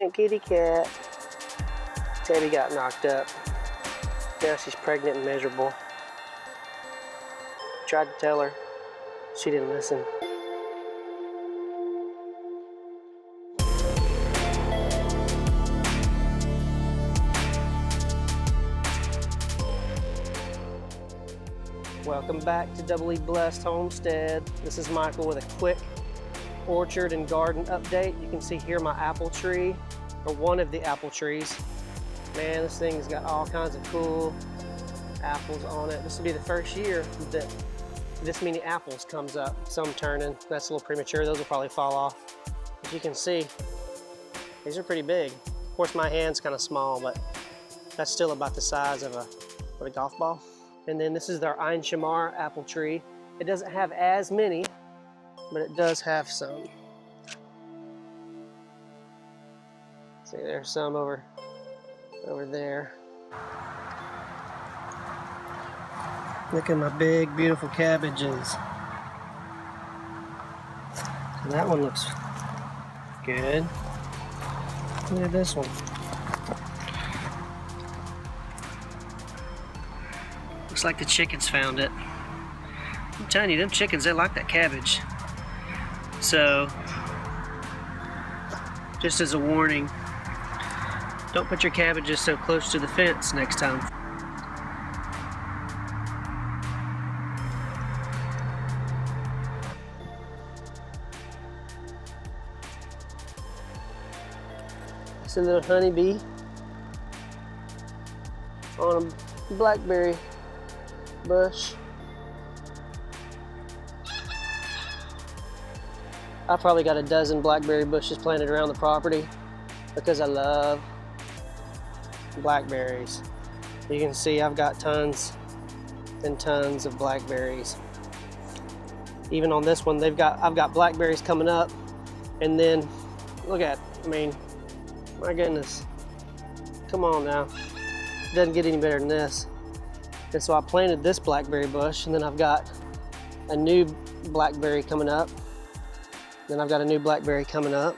And kitty cat. Tabby got knocked up. Now she's pregnant and miserable. Tried to tell her. She didn't listen. Welcome back to Doubly Blessed Homestead. This is Michael with a quick orchard and garden update. You can see here my apple tree, or one of the apple trees. Man, this thing's got all kinds of cool apples on it. This will be the first year that this many apples comes up. Some turning. That's a little premature. Those will probably fall off. As you can see, these are pretty big. Of course, my hand's kind of small, but that's still about the size of a golf ball. And then this is our Ein Shamar apple tree. It doesn't have as many, but it does have some. See, there's some over there. Look at my big, beautiful cabbages. So that one looks good. Look at this one. Looks like the chickens found it. I'm telling you, them chickens, they like that cabbage. So, just as a warning, don't put your cabbages so close to the fence next time. It's a little honeybee on a blackberry bush. I probably got a dozen blackberry bushes planted around the property because I love blackberries. You can see I've got tons and tons of blackberries. Even on this one, I've got blackberries coming up, and then look at, I mean, my goodness, come on now, it doesn't get any better than this. And so I planted this blackberry bush, and then I've got a new blackberry coming up. Then I've got a new blackberry coming up.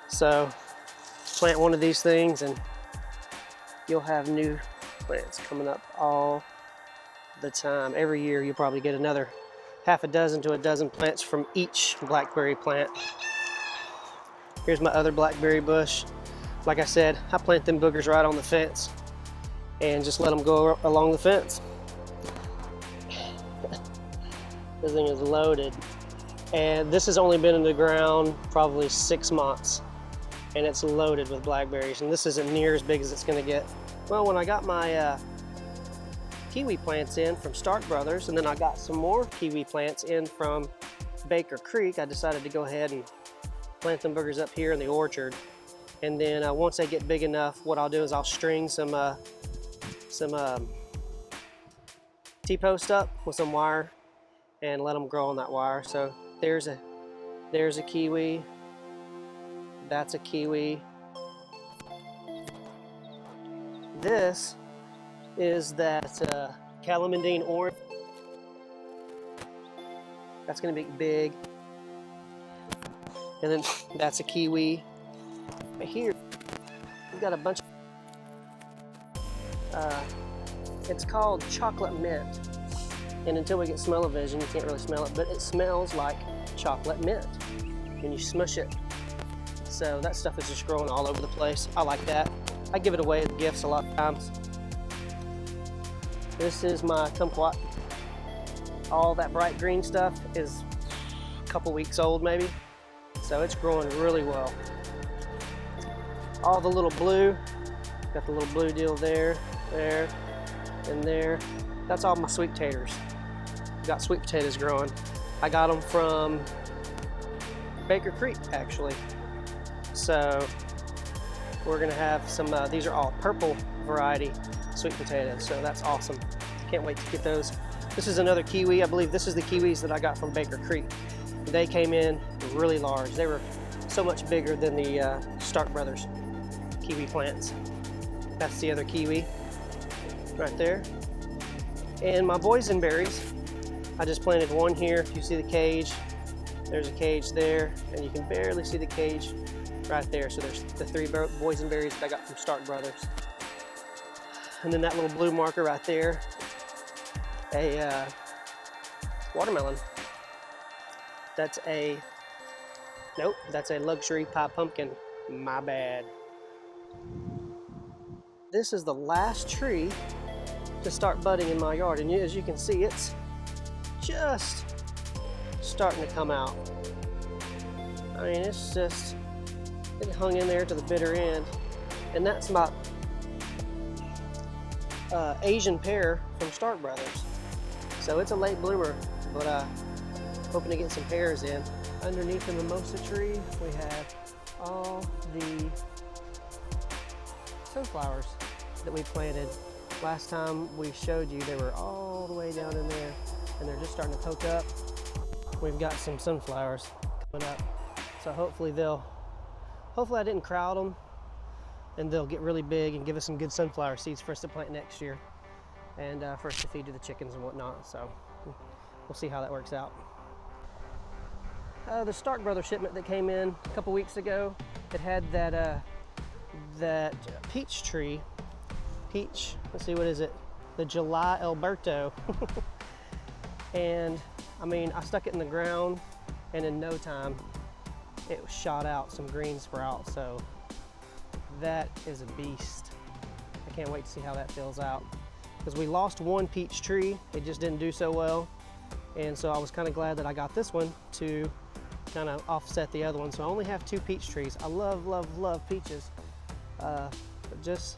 So plant one of these things and you'll have new plants coming up all the time. Every year you'll probably get another half a dozen to a dozen plants from each blackberry plant. Here's my other blackberry bush. Like I said, I plant them boogers right on the fence and just let them go along the fence. This thing is loaded. And this has only been in the ground probably 6 months, and it's loaded with blackberries. And this isn't near as big as it's gonna get. Well, when I got my kiwi plants in from Stark Brothers, and then I got some more kiwi plants in from Baker Creek, I decided to go ahead and plant them boogers up here in the orchard. And then once they get big enough, what I'll do is I'll string some T-post up with some wire and let them grow on that wire. So there's a kiwi, that's a kiwi. This is that calamandine orange. That's gonna be big. And then that's a kiwi. Right here, we've got a bunch of, it's called chocolate mint. And until we get smell-o-vision, you can't really smell it, but it smells like chocolate mint when you smush it. So that stuff is just growing all over the place. I like that. I give it away as gifts a lot of times. This is my kumquat. All that bright green stuff is a couple weeks old maybe. So it's growing really well. All the little blue, got the little blue deal there, and there. That's all my sweet potatoes. Got sweet potatoes growing. I got them from Baker Creek, actually. So we're gonna have some, these are all purple variety sweet potatoes, so that's awesome. Can't wait to get those. This is another kiwi. I believe this is the kiwis that I got from Baker Creek. They came in really large. They were so much bigger than the Stark Brothers kiwi plants. That's the other kiwi right there. And my boysenberries, I just planted one here. If you see the cage, there's a cage there, and you can barely see the cage right there. So there's the 3 boysenberries that I got from Stark Brothers. And then that little blue marker right there, a watermelon. That's a, nope, that's a luxury pie pumpkin. My bad. This is the last tree to start budding in my yard, and as you can see, it's just starting to come out. I mean, it's just, it hung in there to the bitter end. And that's my Asian pear from Stark Brothers. So it's a late bloomer, but hoping to get some pears in. Underneath the mimosa tree, we have all the sunflowers that we planted. Last time we showed you, they were all the way down in there, and they're just starting to poke up. We've got some sunflowers coming up. So hopefully I didn't crowd them, and they'll get really big and give us some good sunflower seeds for us to plant next year, and for us to feed to the chickens and whatnot. So we'll see how that works out. The Stark Brothers shipment that came in a couple weeks ago, it had that peach tree. Peach, let's see, what is it? The July Alberto. And I mean, I stuck it in the ground, and in no time, it shot out some green sprouts. So that is a beast. I can't wait to see how that fills out. Because we lost one peach tree, it just didn't do so well. And so I was kind of glad that I got this one to kind of offset the other one. So I only have 2 peach trees. I love, love, love peaches. But just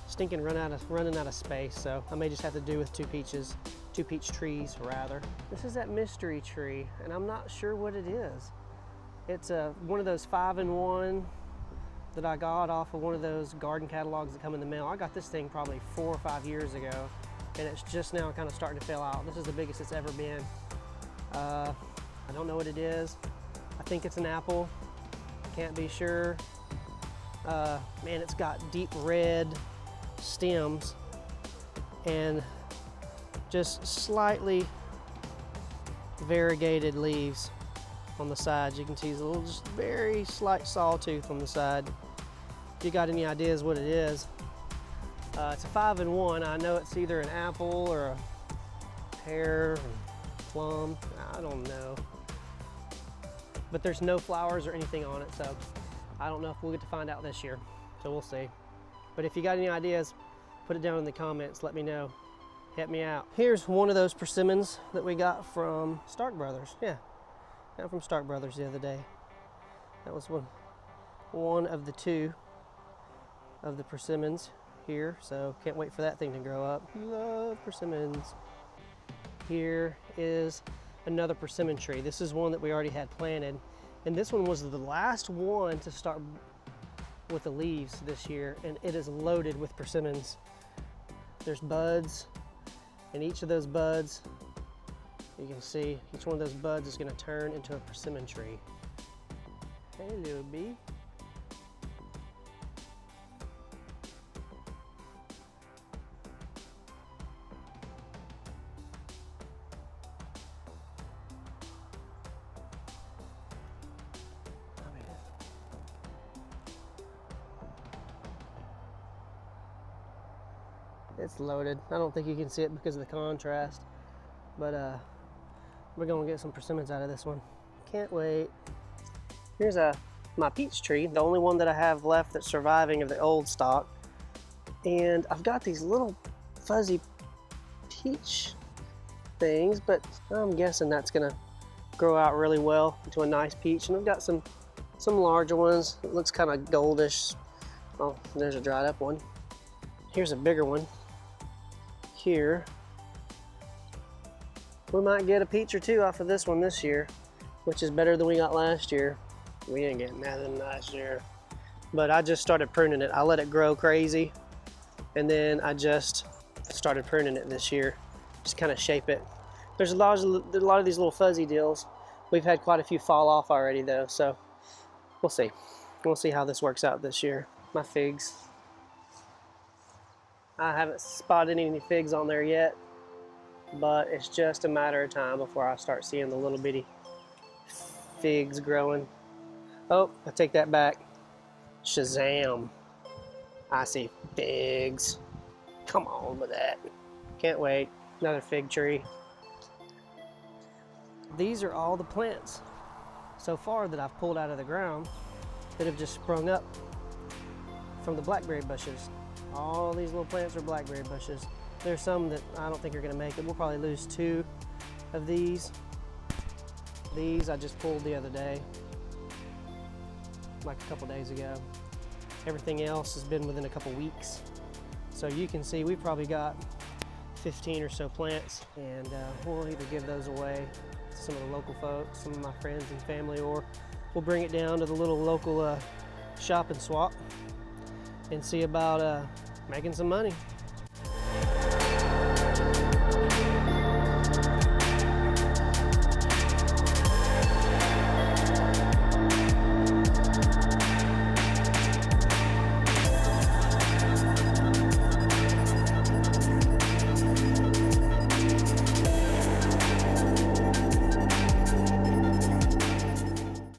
stinking running out of space. So I may just have to do with 2 peach trees rather. This is that mystery tree, and I'm not sure what it is. It's one of those 5-in-1 that I got off of one of those garden catalogs that come in the mail. I got this thing probably 4 or 5 years ago, and it's just now kind of starting to fill out. This is the biggest it's ever been. I don't know what it is. I think it's an apple. Can't be sure. Man, it's got deep red stems and just slightly variegated leaves on the sides. You can see a little, just very slight sawtooth on the side. If you got any ideas what it is, it's a 5-in-1. I know it's either an apple or a pear, or plum. I don't know. But there's no flowers or anything on it, so I don't know if we'll get to find out this year. So we'll see. But if you got any ideas, put it down in the comments. Let me know. Hit me out. Here's one of those persimmons that we got from Stark Brothers. Yeah, got from Stark Brothers the other day. That was one of the 2 of the persimmons here. So can't wait for that thing to grow up. Love persimmons. Here is another persimmon tree. This is one that we already had planted. And this one was the last one to start with the leaves this year, and it is loaded with persimmons. There's buds, and each of those buds, you can see, each one of those buds is going to turn into a persimmon tree. Hey, little bee. It's loaded. I don't think you can see it because of the contrast, but we're gonna get some persimmons out of this one. Can't wait. Here's my peach tree, the only one that I have left that's surviving of the old stock. And I've got these little fuzzy peach things, but I'm guessing that's gonna grow out really well into a nice peach. And I've got some larger ones. It looks kind of goldish. Oh, there's a dried up one. Here's a bigger one. Here, we might get a peach or 2 off of this one this year, which is better than we got last year. We didn't get nothing last year, but I just started pruning it. I let it grow crazy, and then I just started pruning it this year, just kind of shape it. There's a lot of these little fuzzy deals. We've had quite a few fall off already though, so we'll see. We'll see how this works out this year. My figs. I haven't spotted any figs on there yet, but it's just a matter of time before I start seeing the little bitty figs growing. Oh, I take that back. Shazam. I see figs. Come on with that. Can't wait. Another fig tree. These are all the plants so far that I've pulled out of the ground that have just sprung up from the blackberry bushes. All these little plants are blackberry bushes. There's some that I don't think are gonna make it. We'll probably lose 2 of these. These I just pulled the other day, like a couple days ago. Everything else has been within a couple weeks. So you can see we probably got 15 or so plants, and we'll either give those away to some of the local folks, some of my friends and family, or we'll bring it down to the little local shop and swap and see about making some money.